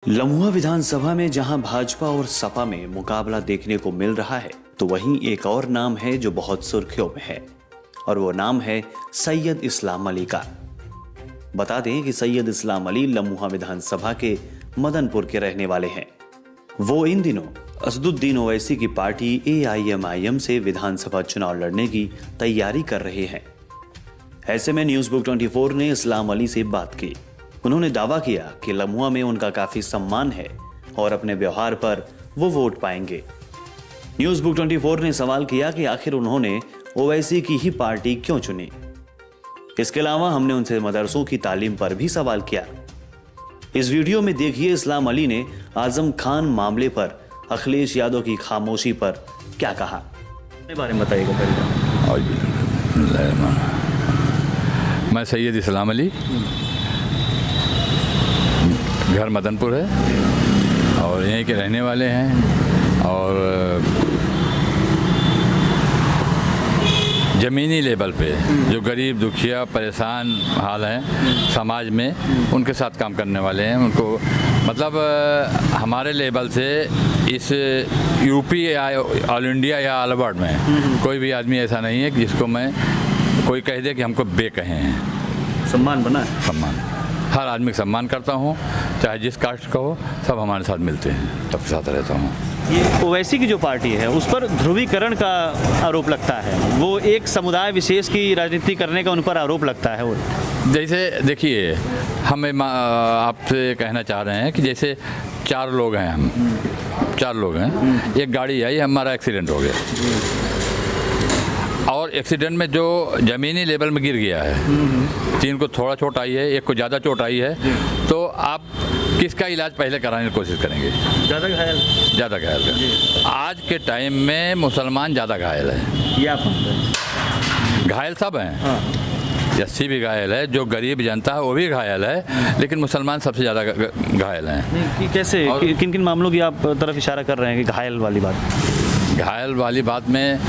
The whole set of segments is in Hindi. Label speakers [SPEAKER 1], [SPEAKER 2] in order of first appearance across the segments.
[SPEAKER 1] लम्हुआ विधानसभा में जहां भाजपा और सपा में मुकाबला देखने को मिल रहा है, तो वहीं एक और नाम है जो बहुत सुर्खियों में है और वो नाम है सैयद इस्लाम अली का। बता दें कि सैयद इस्लाम अली लम्हुआ विधानसभा के मदनपुर के रहने वाले हैं। वो इन दिनों असदुद्दीन ओवैसी की पार्टी AIMIM से विधानसभा चुनाव लड़ने की तैयारी कर रहे हैं। ऐसे में न्यूज़ बुक 24 ने इस्लाम अली से बात की। उन्होंने दावा किया कि लम्हुआ में उनका काफी सम्मान है और अपने व्यवहार पर वो वोट पाएंगे। न्यूज़ बुक 24 ने सवाल किया कि आखिर उन्होंने ओवैसी की ही पार्टी क्यों चुनी। इसके अलावा हमने उनसे मदरसों की तालीम पर भी सवाल किया। इस वीडियो में देखिए इस्लाम अली ने आजम खान मामले पर अखिलेश यादव की खामोशी पर क्या कहा। अपने बारे में बताइएगा पहले।
[SPEAKER 2] मैं सैयद इस्लाम अली, घर मदनपुर है और यहीं के रहने वाले हैं और ज़मीनी लेवल पे जो गरीब दुखिया परेशान हाल हैं समाज में, उनके साथ काम करने वाले हैं। उनको मतलब हमारे लेवल से इस यूपी या ऑल इंडिया या ऑल वर्ल्ड में कोई भी आदमी ऐसा नहीं है कि जिसको मैं कोई कह दे कि हमको बे कहे हैं।
[SPEAKER 1] सम्मान बना है।
[SPEAKER 2] सम्मान, हर आदमी का सम्मान करता हूँ, चाहे जिस कास्ट का हो, सब हमारे साथ मिलते हैं, सबके साथ रहता हूँ।
[SPEAKER 1] ये ओवैसी की जो पार्टी है उस पर ध्रुवीकरण का आरोप लगता है। वो एक समुदाय विशेष की राजनीति करने का उन पर आरोप लगता है। वो
[SPEAKER 2] जैसे देखिए, हम आपसे कहना चाह रहे हैं कि जैसे चार लोग हैं, हम चार लोग हैं, एक गाड़ी आई, हमारा एक्सीडेंट हो गया और एक्सीडेंट में जो ज़मीनी लेवल में गिर गया है, तीन को थोड़ा चोट आई है, एक को ज़्यादा चोट आई है, तो आप किसका इलाज पहले कराने की कोशिश करेंगे? ज़्यादा घायल का। आज के टाइम में मुसलमान ज़्यादा घायल है। घायल सब हैं।
[SPEAKER 1] हाँ।
[SPEAKER 2] यस्सी भी घायल है, जो गरीब जनता है वो भी घायल है, लेकिन मुसलमान सबसे ज़्यादा घायल हैं।
[SPEAKER 1] कैसे, किन किन मामलों की आप तरफ इशारा कर रहे हैं कि घायल वाली बात?
[SPEAKER 2] घायल वाली बात में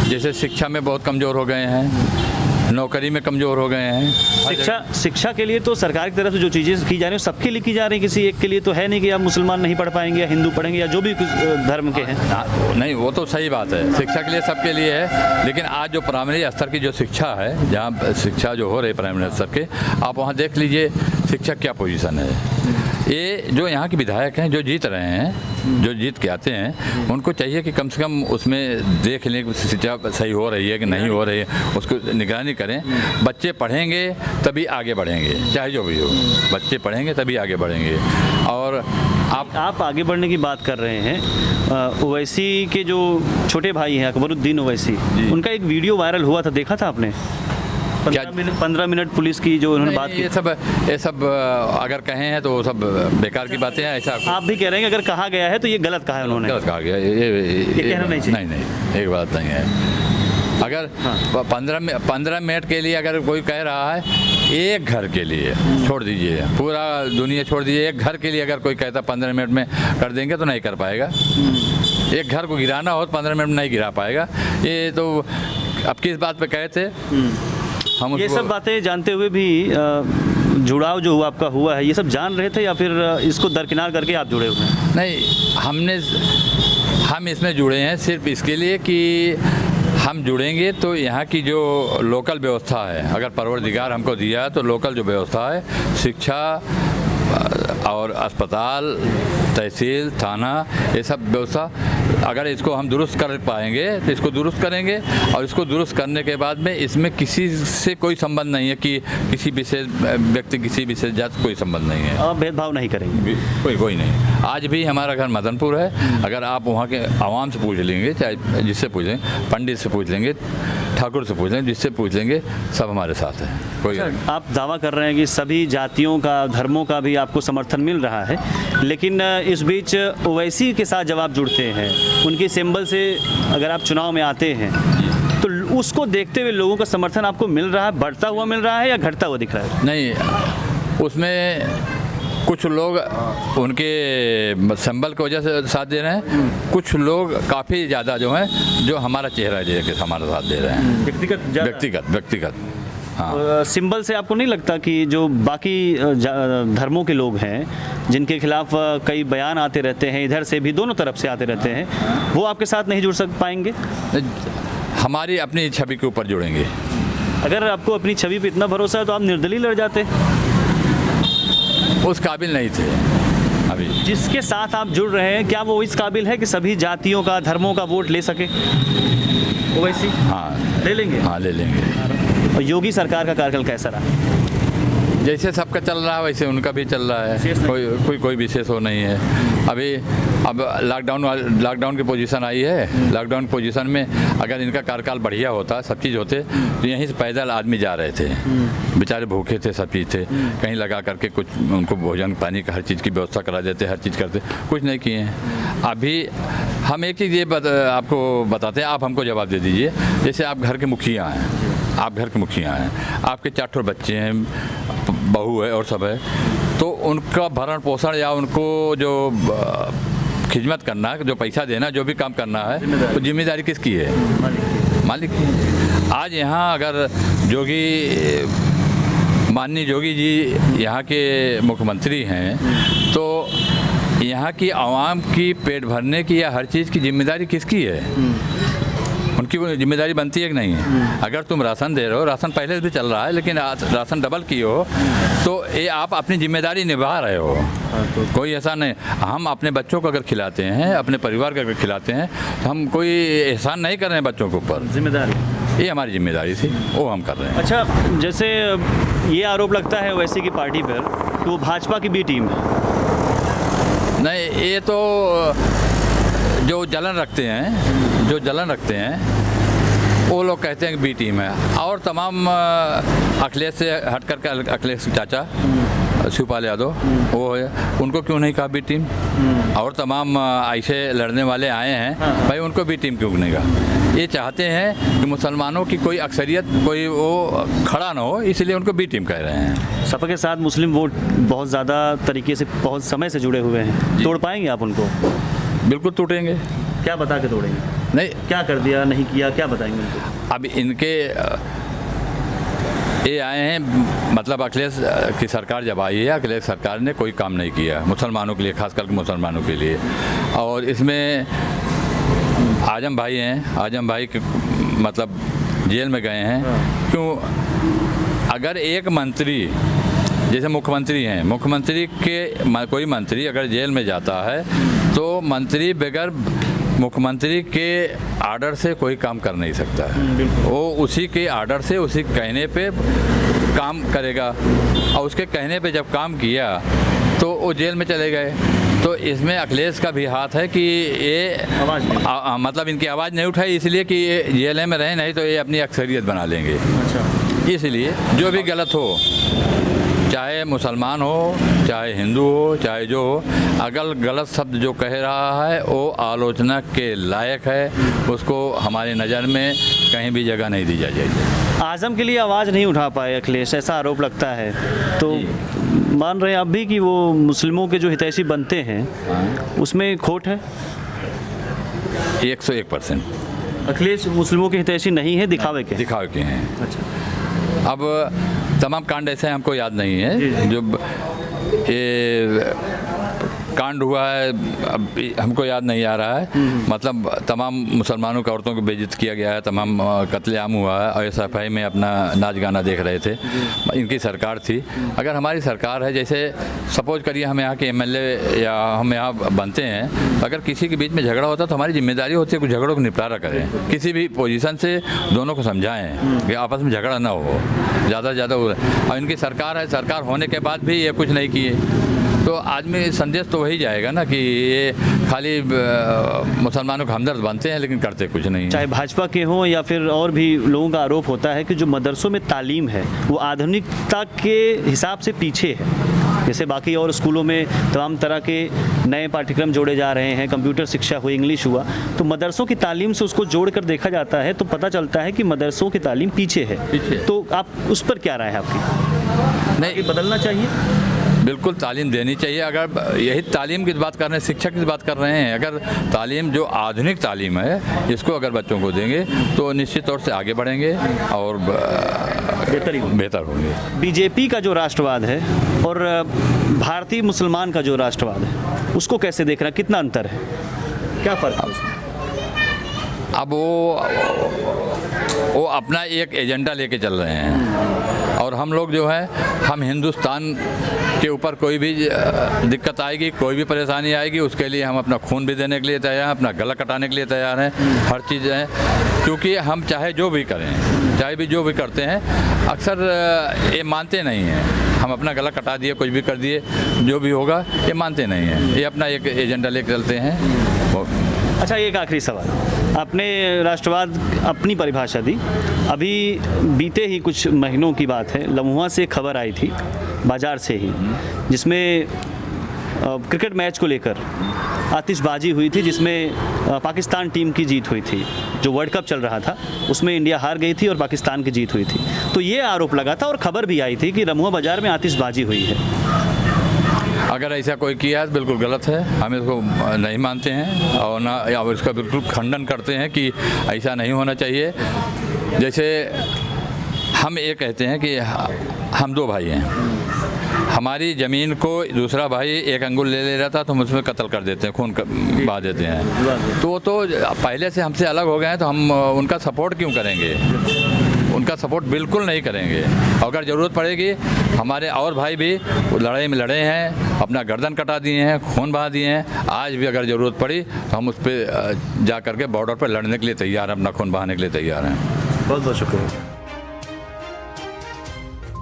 [SPEAKER 2] जैसे शिक्षा में बहुत कमज़ोर हो गए हैं, नौकरी में कमज़ोर हो गए हैं।
[SPEAKER 1] शिक्षा के लिए तो सरकार की तरफ से जो चीज़ें की जा रही हैं सबके लिए की जा रही हैं, किसी एक के लिए तो है नहीं कि आप मुसलमान नहीं पढ़ पाएंगे या हिंदू पढ़ेंगे या जो भी धर्म के हैं।
[SPEAKER 2] नहीं, वो तो सही बात है, शिक्षा के लिए सबके लिए है, लेकिन आज जो प्राइमरी स्तर की जो शिक्षा है, जहाँ शिक्षा जो हो रही है प्राइमरी स्तर के, आप वहाँ देख लीजिए शिक्षा क्या पोजीशन है। ये जो यहाँ के विधायक हैं जो जीत रहे हैं, जो जीत के आते हैं, उनको चाहिए कि कम से कम उसमें देख लें कि शिक्षा सही हो रही है कि नहीं हो रही है, उसको निगरानी करें। बच्चे पढ़ेंगे तभी आगे बढ़ेंगे, चाहे जो भी हो, बच्चे पढ़ेंगे तभी आगे बढ़ेंगे। और
[SPEAKER 1] आप आगे बढ़ने की बात कर रहे हैं। ओवैसी के जो छोटे भाई हैं अकबरुद्दीन ओवैसी, उनका एक वीडियो वायरल हुआ था, देखा था आपने? 15 मिनट पुलिस की जो उन्होंने बात की।
[SPEAKER 2] ये सब अगर कहे हैं तो वो सब बेकार की बातें हैं। ऐसा
[SPEAKER 1] आप भी कह रहे हैं कि अगर कहा गया है तो ये गलत कहा है उन्होंने?
[SPEAKER 2] गलत कहा गया, ये
[SPEAKER 1] कहना नहीं चाहिए।
[SPEAKER 2] नहीं, एक बात नहीं है। अगर 15 मिनट के लिए अगर कोई कह रहा है, एक घर के लिए छोड़ दीजिए, पूरा दुनिया छोड़ दीजिए, एक घर के लिए अगर कोई कहता 15 मिनट में कर देंगे तो नहीं कर पाएगा। एक घर को गिराना हो तो 15 मिनट में नहीं गिरा पाएगा। ये तो अब किस बात पे कहे थे हम?
[SPEAKER 1] ये सब बातें जानते हुए भी जुड़ाव जो आपका हुआ है, ये सब जान रहे थे या फिर इसको दरकिनार करके आप जुड़े हुए हैं?
[SPEAKER 2] नहीं, हम इसमें जुड़े हैं सिर्फ इसके लिए कि हम जुड़ेंगे तो यहाँ की जो लोकल व्यवस्था है, अगर परवरदिगार हमको दिया है तो लोकल जो व्यवस्था है, शिक्षा और अस्पताल, तहसील, थाना, ये सब व्यवस्था अगर इसको हम दुरुस्त कर पाएंगे तो इसको दुरुस्त करेंगे। और इसको दुरुस्त करने के बाद में इसमें किसी से कोई संबंध नहीं है कि किसी विशेष व्यक्ति, किसी विशेष जाति, कोई संबंध नहीं है।
[SPEAKER 1] आप भेदभाव नहीं करेंगे?
[SPEAKER 2] कोई नहीं। आज भी हमारा घर मदनपुर है, अगर आप वहाँ के आवाम से पूछ लेंगे, चाहे जिससे पूछ लेंगे, पंडित से पूछ लेंगे, ठाकुर से पूछ लेंगे, जिससे पूछ लेंगे, सब हमारे साथ है। कोई
[SPEAKER 1] आप दावा कर रहे हैं कि सभी जातियों का, धर्मों का भी आपको समर्थन मिल रहा है, लेकिन इस बीच ओवैसी के साथ जब आप जुड़ते हैं, उनकी सिंबल से अगर आप चुनाव में आते हैं, तो उसको देखते हुए लोगों का समर्थन आपको मिल रहा है, बढ़ता हुआ मिल रहा है या घटता हुआ दिख रहा है?
[SPEAKER 2] नहीं, उसमें कुछ लोग उनके सिंबल की वजह से साथ दे रहे हैं, कुछ लोग काफ़ी ज़्यादा जो हैं जो हमारा चेहरा दे के हमारा साथ दे रहे हैं।
[SPEAKER 1] व्यक्तिगत सिंबल से आपको नहीं लगता कि जो बाकी धर्मों के लोग हैं जिनके खिलाफ कई बयान आते रहते हैं, इधर से भी दोनों तरफ से आते रहते हैं, वो आपके साथ नहीं जुड़ पाएंगे?
[SPEAKER 2] हमारी अपनी छवि के ऊपर जुड़ेंगे।
[SPEAKER 1] अगर आपको अपनी छवि पे इतना भरोसा है तो आप निर्दलीय लड़ जाते।
[SPEAKER 2] उस काबिल नहीं थे अभी।
[SPEAKER 1] जिसके साथ आप जुड़ रहे हैं, क्या वो इस काबिल है कि सभी जातियों का, धर्मों का वोट ले सके? ओवैसी
[SPEAKER 2] हाँ
[SPEAKER 1] ले लेंगे।
[SPEAKER 2] हाँ ले लेंगे।
[SPEAKER 1] और योगी सरकार का कार्यकाल कैसा रहा?
[SPEAKER 2] जैसे सबका चल रहा है वैसे उनका भी चल रहा है, कोई विशेष हो नहीं है। अब लॉकडाउन की पोजीशन आई है। लॉकडाउन पोजीशन में अगर इनका कार्यकाल बढ़िया होता, सब चीज़ होते, तो यहीं से पैदल आदमी जा रहे थे, बेचारे भूखे थे, सब चीज़ थे, कहीं लगा करके कुछ उनको भोजन पानी का हर चीज़ की व्यवस्था करा देते, हर चीज़ करते, कुछ नहीं किए हैं। अभी हम एक चीज़ ये आपको बताते हैं, आप हमको जवाब दे दीजिए। जैसे आप घर के मुखिया हैं, आपके 4 बच्चे हैं, बहू है और सब है, तो उनका भरण पोषण या उनको जो खिदमत करना, जो पैसा देना, जो भी काम करना है, तो जिम्मेदारी किसकी है? मालिक की। आज यहाँ अगर माननीय जोगी जी यहाँ के मुख्यमंत्री हैं, तो यहाँ की आवाम की पेट भरने की या हर चीज़ की जिम्मेदारी किसकी है? उनकी वो जिम्मेदारी बनती है कि नहीं है? अगर तुम राशन दे रहे हो, राशन पहले भी चल रहा है, लेकिन राशन डबल की हो, तो ये आप अपनी जिम्मेदारी निभा रहे हो। कोई ऐसा नहीं, हम अपने बच्चों को अगर खिलाते हैं, अपने परिवार को अगर खिलाते हैं, तो हम कोई एहसान नहीं कर रहे हैं बच्चों के ऊपर। जिम्मेदारी, ये हमारी जिम्मेदारी थी, वो हम कर रहे हैं।
[SPEAKER 1] अच्छा, जैसे ये आरोप लगता है ओवैसी की पार्टी पर कि वो भाजपा की बी टीम है।
[SPEAKER 2] नहीं, ये तो जो जलन रखते हैं वो लोग कहते हैं कि बी टीम है, और तमाम अखिलेश से हट करके अखिलेश चाचा शिवपाल यादव वो है, उनको क्यों नहीं कहा बी टीम? और तमाम ऐसे लड़ने वाले आए हैं, भाई उनको बी टीम क्यों नहीं कहा? ये चाहते हैं कि मुसलमानों की कोई अक्सरियत, कोई वो खड़ा ना हो, इसलिए उनको बी टीम कह रहे हैं।
[SPEAKER 1] सपा के साथ मुस्लिम वोट बहुत ज़्यादा तरीके से, बहुत समय से जुड़े हुए हैं, तोड़ पाएंगे आप उनको?
[SPEAKER 2] बिल्कुल टूटेंगे।
[SPEAKER 1] क्या बता के तोड़ेंगे?
[SPEAKER 2] नहीं,
[SPEAKER 1] क्या कर दिया, नहीं किया, क्या बताएंगे उनको?
[SPEAKER 2] अब इनके ये आए हैं, मतलब अखिलेश की सरकार जब आई है, अखिलेश सरकार ने कोई काम नहीं किया मुसलमानों के लिए, खास करके मुसलमानों के लिए। और इसमें आजम भाई हैं, आजम भाई के मतलब जेल में गए हैं। क्यों? अगर एक मंत्री, जैसे मुख्यमंत्री हैं, मुख्यमंत्री के कोई मंत्री अगर जेल में जाता है, तो मंत्री बगैर मुख्यमंत्री के आर्डर से कोई काम कर नहीं सकता है। वो उसी के आर्डर से, उसी कहने पे काम करेगा, और उसके कहने पे जब काम किया तो वो जेल में चले गए। तो इसमें अखिलेश का भी हाथ है कि ये मतलब इनकी आवाज़ नहीं उठाई, इसलिए कि ये जेल में रहे, नहीं तो ये अपनी अक्सरियत बना लेंगे। अच्छा। इसलिए जो भी गलत हो, चाहे मुसलमान हो, चाहे हिंदू हो, चाहे जो हो, अगर गलत शब्द जो कह रहा है वो आलोचना के लायक है, उसको हमारी नज़र में कहीं भी जगह नहीं दी जाएगी।
[SPEAKER 1] आज़म के लिए आवाज़ नहीं उठा पाए अखिलेश, ऐसा आरोप लगता है, तो मान रहे हैं आप भी कि वो मुस्लिमों के जो हितैषी बनते हैं उसमें खोट है?
[SPEAKER 2] 101%।
[SPEAKER 1] अखिलेश मुस्लिमों के हितैषी नहीं है, दिखावे के
[SPEAKER 2] हैं।
[SPEAKER 1] अच्छा।
[SPEAKER 2] अब तमाम कांड ऐसे हमको याद नहीं है, जो ये कांड हुआ है अब हमको याद नहीं आ रहा है। मतलब तमाम मुसलमानों की औरतों को बेइज्जत किया गया है, तमाम कत्लेआम हुआ है, और SFI में अपना नाच गाना देख रहे थे। इनकी सरकार थी। अगर हमारी सरकार है, जैसे सपोज करिए हम यहाँ के MLA या हम यहाँ बनते हैं, अगर किसी के बीच में झगड़ा होता तो हमारी जिम्मेदारी होती है कि झगड़ों को निपटारा करें, किसी भी पोजीशन से दोनों को समझाएं कि आपस में झगड़ा ना हो, ज़्यादा से ज़्यादा। और इनकी सरकार है, सरकार होने के बाद भी ये कुछ नहीं किए, तो आदमी संदेश तो वही जाएगा ना कि ये खाली मुसलमानों का हमदर्द बनते हैं, लेकिन करते कुछ नहीं।
[SPEAKER 1] चाहे भाजपा के हों या फिर और भी लोगों का आरोप होता है कि जो मदरसों में तालीम है वो आधुनिकता के हिसाब से पीछे है। जैसे बाकी और स्कूलों में तमाम तरह के नए पाठ्यक्रम जोड़े जा रहे हैं, कंप्यूटर शिक्षा हुई, इंग्लिश हुआ, तो मदरसों की तालीम से उसको जोड़कर देखा जाता है तो पता चलता है कि मदरसों की तालीम पीछे है। तो आप उस पर क्या राय है आपकी? नहीं, बदलना चाहिए?
[SPEAKER 2] बिल्कुल तालीम देनी चाहिए। अगर यही तालीम की बात कर रहे हैं, शिक्षा की बात कर रहे हैं, अगर तालीम जो आधुनिक तालीम है इसको अगर बच्चों को देंगे तो निश्चित तौर से आगे बढ़ेंगे और
[SPEAKER 1] बेहतर ही होंगे।
[SPEAKER 2] बेहतर होंगे।
[SPEAKER 1] बीजेपी का जो राष्ट्रवाद है और भारतीय मुसलमान का जो राष्ट्रवाद है, उसको कैसे देख रहा है, कितना अंतर है, क्या फ़र्क है उसमें?
[SPEAKER 2] अब वो अपना एक एजेंडा लेके चल रहे हैं और हम लोग जो है, हम हिंदुस्तान के ऊपर कोई भी दिक्कत आएगी, कोई भी परेशानी आएगी, उसके लिए हम अपना खून भी देने के लिए तैयार हैं, अपना गला कटाने के लिए तैयार हैं, हर चीज़ है। क्योंकि हम चाहे जो भी करें, चाहे भी जो भी करते हैं, अक्सर ये मानते नहीं हैं। हम अपना गला कटा दिए, कुछ भी कर दिए, जो भी होगा ये मानते नहीं हैं। ये अपना एक एजेंडा लेकर चलते हैं।
[SPEAKER 1] अच्छा, एक आखिरी सवाल, आपने राष्ट्रवाद अपनी परिभाषा दी, अभी बीते ही कुछ महीनों की बात है, लम्हुआ से खबर आई थी बाज़ार से ही, जिसमें क्रिकेट मैच को लेकर आतिशबाजी हुई थी, जिसमें पाकिस्तान टीम की जीत हुई थी। जो वर्ल्ड कप चल रहा था उसमें इंडिया हार गई थी और पाकिस्तान की जीत हुई थी। तो ये आरोप लगा था और खबर भी आई थी कि रमुआ बाज़ार में आतिशबाजी हुई है।
[SPEAKER 2] अगर ऐसा कोई किया है तो बिल्कुल गलत है, हम इसको नहीं मानते हैं और ना इसका बिल्कुल खंडन करते हैं कि ऐसा नहीं होना चाहिए। जैसे हम ये कहते हैं कि हम दो भाई हैं, हमारी ज़मीन को दूसरा भाई एक अंगुल ले रहा था तो हम उसमें कत्ल कर देते हैं, खून बहा देते हैं। तो वो तो पहले से हमसे अलग हो गए हैं, तो हम उनका सपोर्ट क्यों करेंगे? उनका सपोर्ट बिल्कुल नहीं करेंगे। अगर ज़रूरत पड़ेगी, हमारे और भाई भी लड़ाई में लड़े हैं, अपना गर्दन कटा दिए हैं, खून बहा दिए हैं। आज भी अगर ज़रूरत पड़ी तो हम उस पर जा कर के बॉर्डर पर लड़ने के लिए तैयार हैं, अपना खून बहाने के लिए तैयार हैं।
[SPEAKER 1] बहुत बहुत शुक्रिया।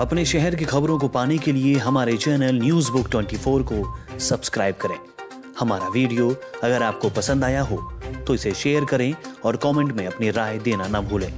[SPEAKER 3] अपने शहर की खबरों को पाने के लिए हमारे चैनल न्यूज़ बुक 24 को सब्सक्राइब करें। हमारा वीडियो अगर आपको पसंद आया हो तो इसे शेयर करें और कमेंट में अपनी राय देना ना भूलें।